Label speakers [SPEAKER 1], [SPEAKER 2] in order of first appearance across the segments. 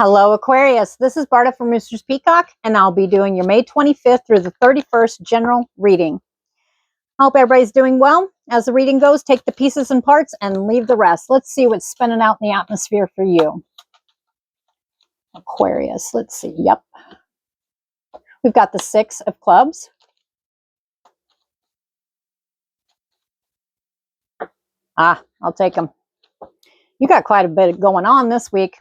[SPEAKER 1] Hello, Aquarius. This is Barta from Roosters, Peacock, and I'll be doing your May 25th through the 31st general reading. I hope everybody's doing well. As the reading goes, take the pieces and parts and leave the rest. Let's see what's spinning out in the atmosphere for you, Aquarius. Let's see. Yep. We've got the 6 of clubs. I'll take them. You got quite a bit going on this week.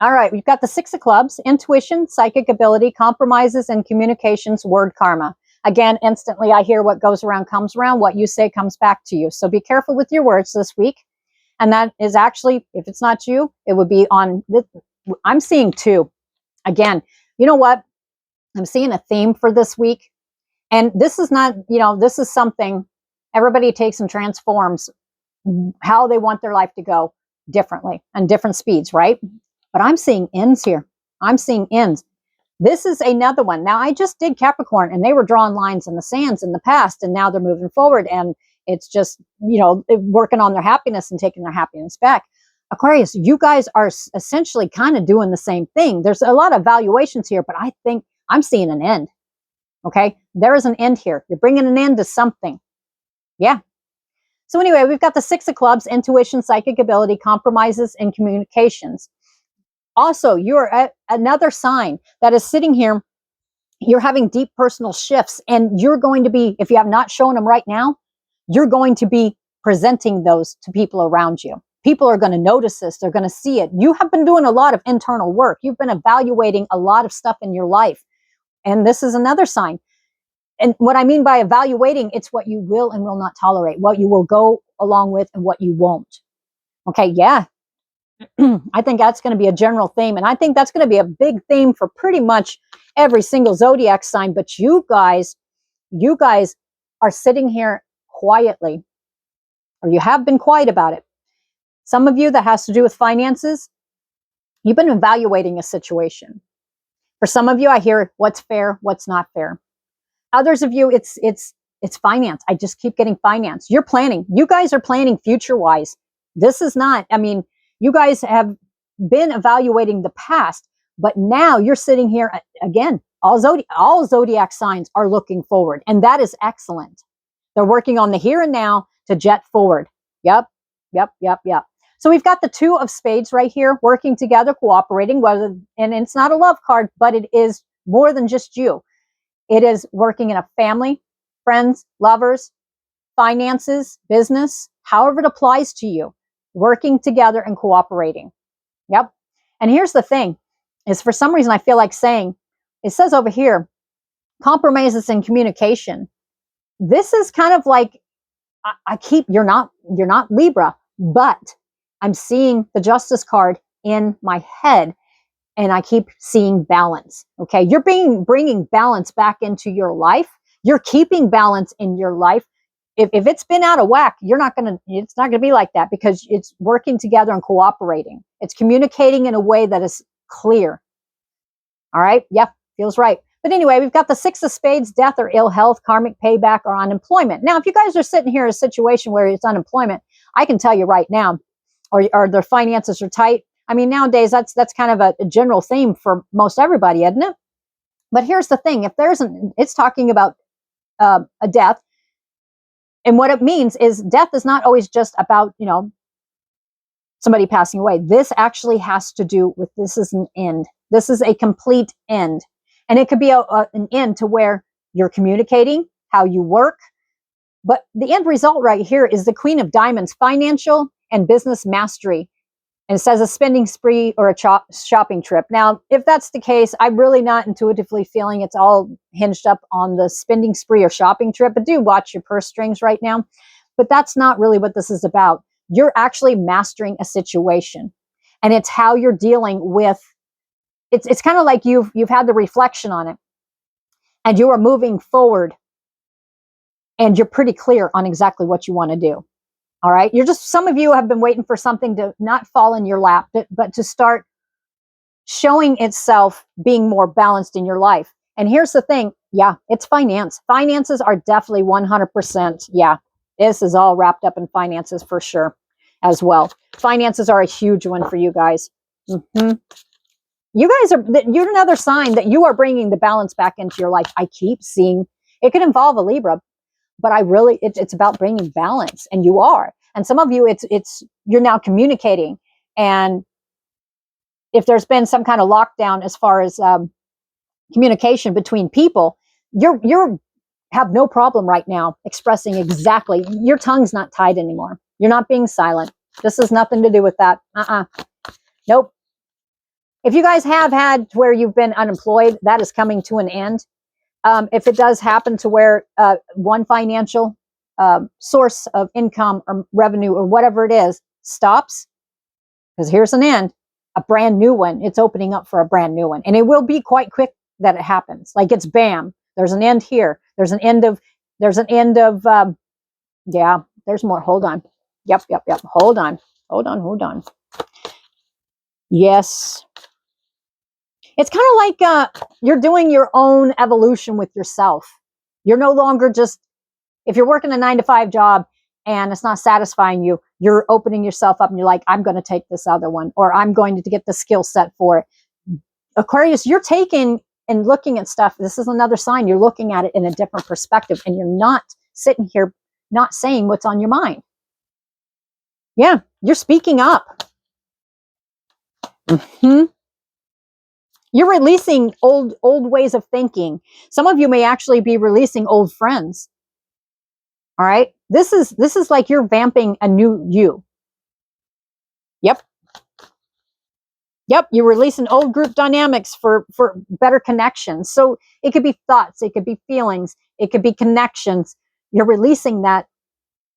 [SPEAKER 1] All right, we've got the 6 of clubs, intuition, psychic ability, compromises, and communications, word karma. Again, instantly I hear what goes around comes around, what you say comes back to you. So be careful with your words this week. And that is actually, if it's not you, it would be on, I'm seeing 2. Again, you know what? I'm seeing a theme for this week. And this is not, this is something everybody takes and transforms how they want their life to go differently and different speeds, right? But I'm seeing ends here. I'm seeing ends. This is another one. Now, I just did Capricorn, and they were drawing lines in the sands in the past, and now they're moving forward, and it's just, working on their happiness and taking their happiness back. Aquarius, you guys are essentially kind of doing the same thing. There's a lot of valuations here, but I think I'm seeing an end. Okay? There is an end here. You're bringing an end to something. Yeah. So anyway, we've got the 6 of clubs, intuition, psychic ability, compromises, and communications. Also, you're at another sign that is sitting here. You're having deep personal shifts, and you're going to be, if you have not shown them right now, you're going to be presenting those to people around you. People are going to notice this. They're going to see it. You have been doing a lot of internal work. You've been evaluating a lot of stuff in your life. And this is another sign. And what I mean by evaluating, it's what you will and will not tolerate, what you will go along with and what you won't. Okay, yeah. I think that's going to be a general theme. And I think that's going to be a big theme for pretty much every single zodiac sign. But you guys are sitting here quietly, or you have been quiet about it. Some of you, that has to do with finances. You've been evaluating a situation. For some of you, I hear what's fair, what's not fair. Others of you, it's finance. I just keep getting finance. You're planning. You guys are planning future-wise. This is not, you guys have been evaluating the past, but now you're sitting here again. All zodiac signs are looking forward, and that is excellent. They're working on the here and now to jet forward. Yep. So we've got the 2 of spades right here, working together, cooperating, and it's not a love card, but it is more than just you. It is working in a family, friends, lovers, finances, business, however it applies to you. Working together and cooperating. Yep. And here's the thing, is for some reason I feel like saying, it says over here, compromises in communication. This is kind of like, you're not Libra, but I'm seeing the Justice card in my head, and I keep seeing balance. Okay. You're bringing balance back into your life. You're keeping balance in your life. If it's been out of whack, it's not gonna be like that, because it's working together and cooperating. It's communicating in a way that is clear. All right. Yep. Feels right. But anyway, we've got the 6 of spades, death or ill health, karmic payback, or unemployment. Now, if you guys are sitting here in a situation where it's unemployment, I can tell you right now, or their finances are tight. Nowadays that's kind of a general theme for most everybody, isn't it? But here's the thing: if it's talking about a death. And what it means is death is not always just about, somebody passing away. This actually has to do with, this is an end. This is a complete end. And it could be an end to where you're communicating, how you work. But the end result right here is the Queen of Diamonds, financial and business mastery. And it says a spending spree or a shopping trip. Now, if that's the case, I'm really not intuitively feeling it's all hinged up on the spending spree or shopping trip, but do watch your purse strings right now. But that's not really what this is about. You're actually mastering a situation, and it's how you're dealing with, it's kind of like you've had the reflection on it, and you are moving forward, and you're pretty clear on exactly what you want to do. All right. Some of you have been waiting for something to not fall in your lap, but to start showing itself being more balanced in your life. And here's the thing. Yeah, it's finance. Finances are definitely 100%. Yeah, this is all wrapped up in finances for sure as well. Finances are a huge one for you guys. you're another sign that you are bringing the balance back into your life. I keep seeing it could involve a Libra, but it's about bringing balance, and you are. And some of you, you're now communicating. And if there's been some kind of lockdown as far as communication between people, you're have no problem right now expressing exactly. Your tongue's not tied anymore. You're not being silent. This has nothing to do with that. Nope. If you guys have had where you've been unemployed, that is coming to an end. If it does happen to where one financial source of income or revenue or whatever it is stops, because here's an end, a brand new one. It's opening up for a brand new one. And it will be quite quick that it happens. Like it's bam. There's an end here. There's an end of, yeah, there's more. Hold on. Yep. Hold on. Yes. It's kind of like you're doing your own evolution with yourself. You're no longer just, if you're working a 9-to-5 job and it's not satisfying you, you're opening yourself up and you're like, I'm going to take this other one, or I'm going to get the skill set for it. Aquarius, you're taking and looking at stuff. This is another sign. You're looking at it in a different perspective, and you're not sitting here not saying what's on your mind. Yeah, you're speaking up. You're releasing old ways of thinking. Some of you may actually be releasing old friends. All right. This is like you're vamping a new you. Yep. You're releasing old group dynamics for better connections. So it could be thoughts, it could be feelings, it could be connections. You're releasing that.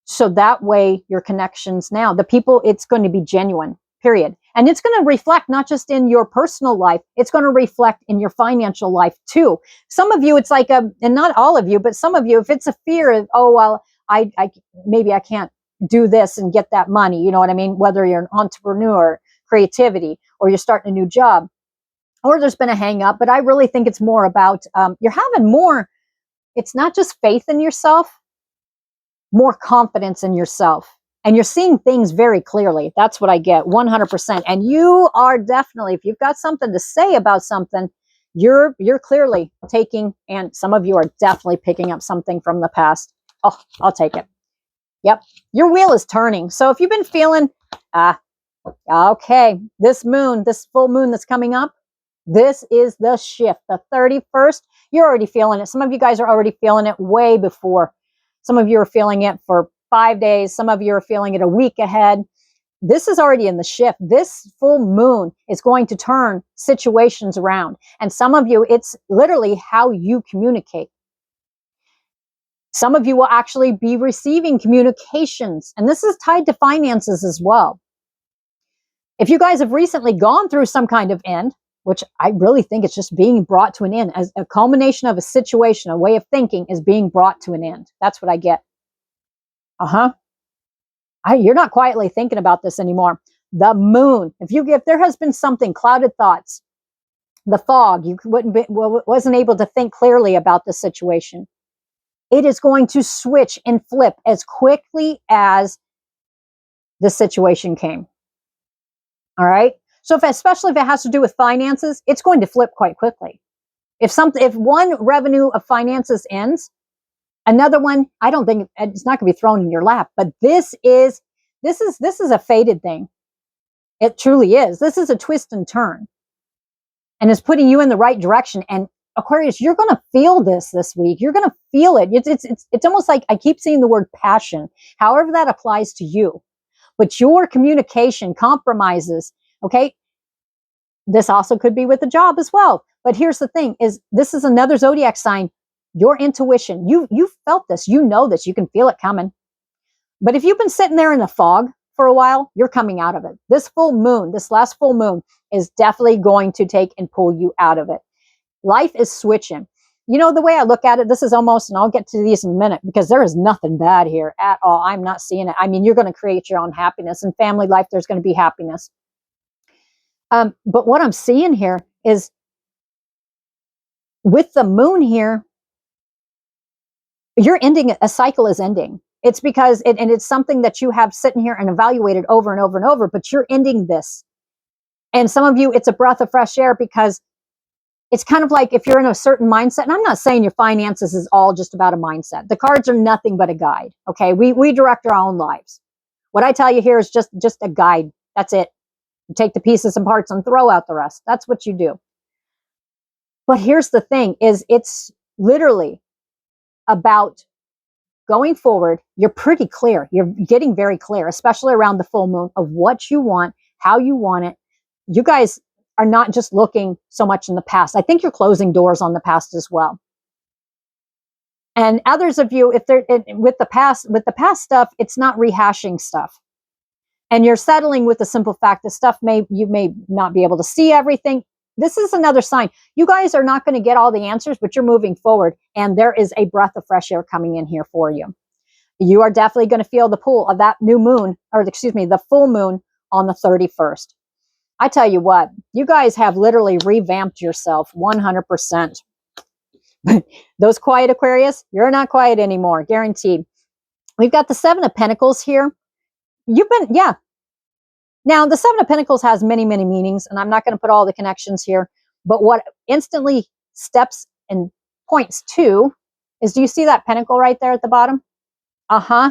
[SPEAKER 1] So that way your connections now, the people, it's going to be genuine, period. And it's going to reflect not just in your personal life, it's going to reflect in your financial life too. Some of you, it's like and not all of you, but some of you, if it's a fear of, oh, well, maybe I can't do this and get that money. You know what I mean? Whether you're an entrepreneur, creativity, or you're starting a new job, or there's been a hang up. But I really think it's more about, you're having more, it's not just faith in yourself, more confidence in yourself. And you're seeing things very clearly. That's what I get, 100%. And you are definitely, if you've got something to say about something, you're clearly taking, and some of you are definitely picking up something from the past. Oh, I'll take it. Yep. Your wheel is turning. So if you've been feeling, okay, this full moon that's coming up, this is the shift, the 31st. You're already feeling it. Some of you guys are already feeling it way before. Some of you are feeling it for 5 days. Some of you are feeling it a week ahead. This is already in the shift. This full moon is going to turn situations around. And some of you, it's literally how you communicate. Some of you will actually be receiving communications. And this is tied to finances as well. If you guys have recently gone through some kind of end, which I really think it's just being brought to an end, as a culmination of a situation, a way of thinking is being brought to an end. That's what I get. You're not quietly thinking about this anymore. The moon. If there has been something, clouded thoughts, the fog, you wasn't able to think clearly about the situation. It is going to switch and flip as quickly as the situation came. All right. So especially if it has to do with finances, it's going to flip quite quickly. If one revenue of finances ends, another one, I don't think it's not going to be thrown in your lap, but this is a fated thing. It truly is. This is a twist and turn, and it's putting you in the right direction. And Aquarius, you're going to feel this week. You're going to feel it. It's almost like I keep seeing the word passion, however that applies to you, but your communication compromises. Okay. This also could be with the job as well. But here's the thing is this is another zodiac sign. Your intuition, you felt this, you know this, you can feel it coming. But if you've been sitting there in the fog for a while, you're coming out of it. This last full moon is definitely going to take and pull you out of it. Life is switching. You know, the way I look at it, this is almost, and I'll get to these in a minute, because there is nothing bad here at all. I'm not seeing it. I mean, you're going to create your own happiness. In family life, there's going to be happiness. But what I'm seeing here is with the moon here, you're ending, a cycle is ending. It's because, and it's something that you have sitting here and evaluated over and over and over, but you're ending this. And some of you, it's a breath of fresh air because it's kind of like if you're in a certain mindset, and I'm not saying your finances is all just about a mindset. The cards are nothing but a guide. Okay. We direct our own lives. What I tell you here is just a guide. That's it. You take the pieces and parts and throw out the rest. That's what you do. But here's the thing is it's literally about going forward. You're pretty clear. You're getting very clear, especially around the full moon, of what you want, how you want it. You guys are not just looking so much in the past. I think you're closing doors on the past as well. And others of you, if they're with the past stuff, it's not rehashing stuff. And you're settling with the simple fact that you may not be able to see everything. This is another sign. You guys are not going to get all the answers, but you're moving forward. And there is a breath of fresh air coming in here for you. You are definitely going to feel the pull of that new moon, or excuse me, the full moon on the 31st. I tell you what, you guys have literally revamped yourself 100%. Those quiet Aquarius, you're not quiet anymore, guaranteed. We've got the Seven of Pentacles here. Yeah. Now, the Seven of Pentacles has many, many meanings, and I'm not going to put all the connections here, but what instantly steps and points to is, do you see that pentacle right there at the bottom? Uh-huh.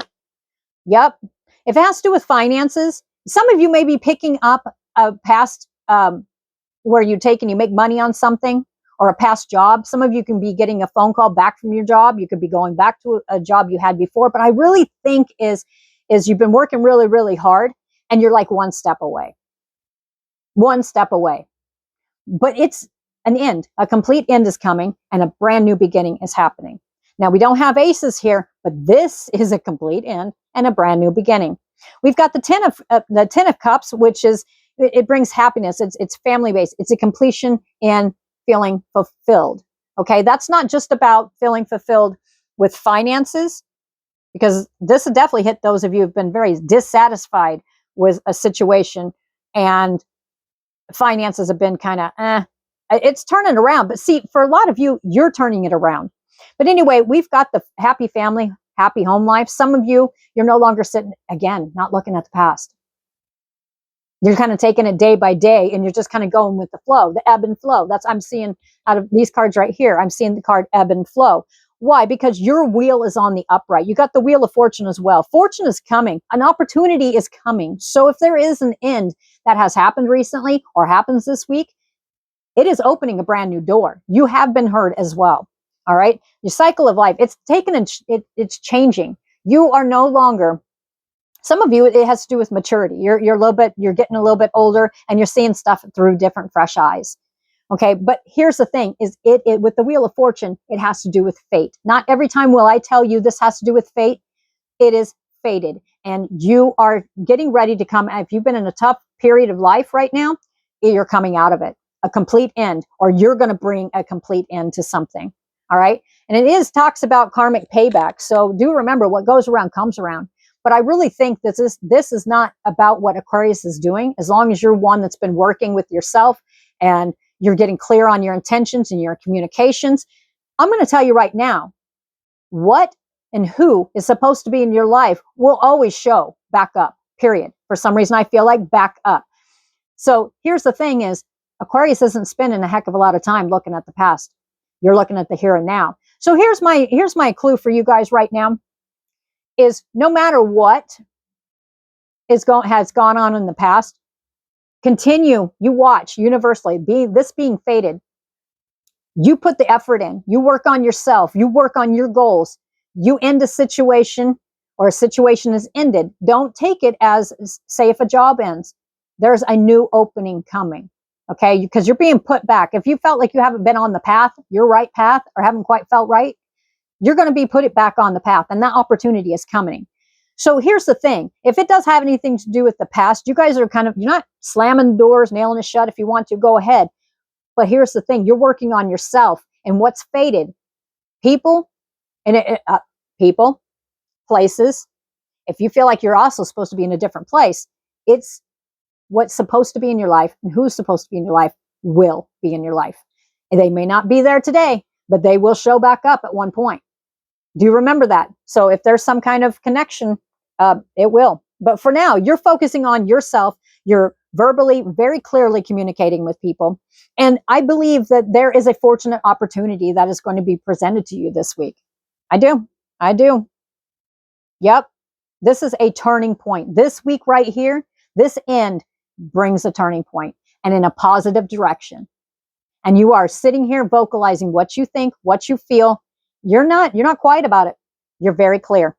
[SPEAKER 1] Yep. If it has to do with finances, some of you may be picking up a past where you make money on something, or a past job. Some of you can be getting a phone call back from your job. You could be going back to a job you had before. But I really think is you've been working really, really hard, and you're like one step away. One step away. But it's an end. A complete end is coming, and a brand new beginning is happening. Now, we don't have aces here, but this is a complete end and a brand new beginning. We've got the Ten of Cups, which is, it brings happiness. It's family based. It's a completion and feeling fulfilled. Okay, that's not just about feeling fulfilled with finances, because this will definitely hit those of you who've been very dissatisfied with a situation, and finances have been kind of it's turning around. But see, for a lot of you, you're turning it around. But anyway, we've got the happy family, happy home life. Some of you, you're no longer sitting, again, not looking at the past. You're kind of taking it day by day, and you're just kind of going with the flow, the ebb and flow. That's, I'm seeing out of these cards right here. I'm seeing the card ebb and flow. Why? Because your wheel is on the upright. You got the Wheel of Fortune as well. Fortune is coming. An opportunity is coming. So if there is an end that has happened recently or happens this week, it is opening a brand new door. You have been heard as well. All right. Your cycle of life, it's it's changing. You are no longer, some of you, it has to do with maturity. You're getting a little bit older, and you're seeing stuff through different, fresh eyes. Okay. But here's the thing is it with the Wheel of Fortune, it has to do with fate. Not every time will I tell you this has to do with fate. It is fated, and you are getting ready to come. If you've been in a tough period of life right now, you're coming out of it, a complete end, or you're going to bring a complete end to something. All right. And it talks about karmic payback. So do remember, what goes around comes around. But I really think this is not about what Aquarius is doing. As long as you're one that's been working with yourself and you're getting clear on your intentions and your communications, I'm going to tell you right now, what and who is supposed to be in your life will always show back up, period. For some reason, I feel like back up. So here's the thing is, Aquarius isn't spending a heck of a lot of time looking at the past. You're looking at the here and now. So here's my clue for you guys right now is, no matter what has gone on in the past, continue, you watch universally, this being fated. You put the effort in, you work on yourself, you work on your goals, you end a situation, or a situation is ended. Don't take it as, say, if a job ends, there's a new opening coming. Okay, because you're being put back. If you felt like you haven't been on the path, your right path, or haven't quite felt right, you're going to be put back on the path, and that opportunity is coming. So here's the thing. If it does have anything to do with the past, you guys are you're not slamming doors, nailing it shut. If you want to, go ahead. But here's the thing. You're working on yourself, and what's fated, people, people, places. If you feel like you're also supposed to be in a different place, it's what's supposed to be in your life and who's supposed to be in your life will be in your life. And they may not be there today, but they will show back up at one point. Do you remember that? So if there's some kind of connection, it will. But for now, you're focusing on yourself. You're verbally, very clearly communicating with people. And I believe that there is a fortunate opportunity that is going to be presented to you this week. I do. I do. Yep. This is a turning point. This week right here, this end brings a turning point and in a positive direction. And you are sitting here vocalizing what you think, what you feel. You're not quiet about it. You're very clear.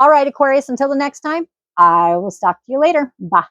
[SPEAKER 1] All right, Aquarius, until the next time, I will talk to you later. Bye.